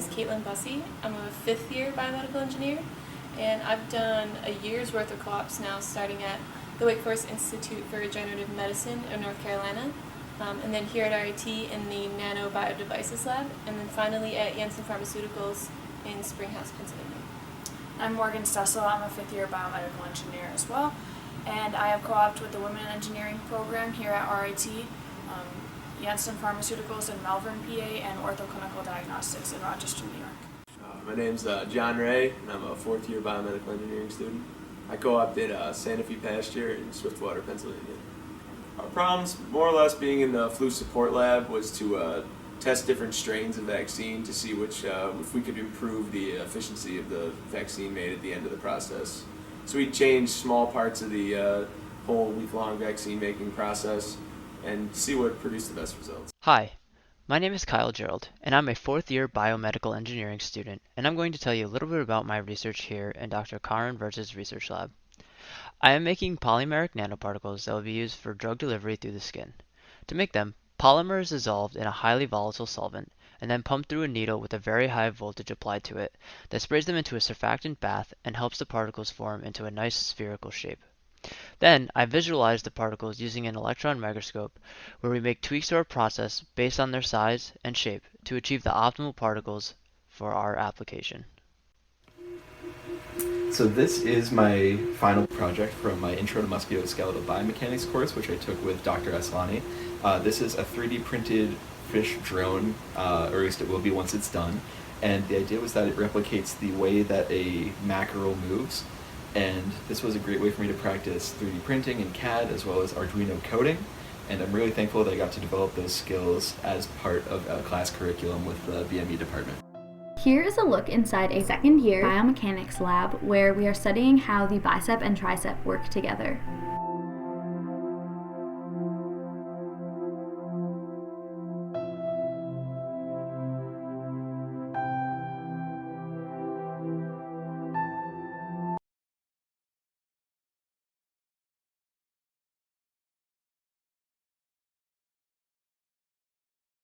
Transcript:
is Caitlin Bussey. I'm a 5th year biomedical engineer, and I've done a year's worth of co-ops now, starting at the Wake Forest Institute for Regenerative Medicine in North Carolina, and then here at RIT in the Nano Biodevices Lab, and then finally at Janssen Pharmaceuticals in Springhouse, Pennsylvania. I'm Morgan Stessel. I'm a 5th year biomedical engineer as well, and I have co-opted with the Women Engineering program here at RIT, Janssen Pharmaceuticals in Malvern, PA, and Orthoclinical Diagnostics in Rochester, New York. My name's John Ray, and I'm a 4th year biomedical engineering student. I co-opted Santa Fe Pasture in Swiftwater, Pennsylvania. Our problems, more or less being in the flu support lab, was to test different strains of vaccine to see which, if we could improve the efficiency of the vaccine made at the end of the process. So we changed small parts of the whole week-long vaccine making process and see what produced the best results. Hi, my name is Kyle JERRELD, and I'm a 4th year biomedical engineering student, and I'm going to tell you a little bit about my research here in Dr. CURRAN research lab. I am making polymeric nanoparticles that will be used for drug delivery through the skin. To make them, polymer is dissolved in a highly volatile solvent and then pumped through a needle with a very high voltage applied to it that sprays them into a surfactant bath and helps the particles form into a nice spherical shape. Then I visualize the particles using an electron microscope where we make tweaks to our process based on their size and shape to achieve the optimal particles for our application. So this is my final project from my Intro to Musculoskeletal Biomechanics course, which I took with Dr. Aslani. This is a 3D printed fish drone, or at least it will be once it's done. And the idea was that it replicates the way that a mackerel moves. And this was a great way for me to practice 3D printing in CAD as well as Arduino coding. And I'm really thankful that I got to develop those skills as part of a class curriculum with the BME department. Here is a look inside a 2nd year biomechanics lab where we are studying how the bicep and tricep work together.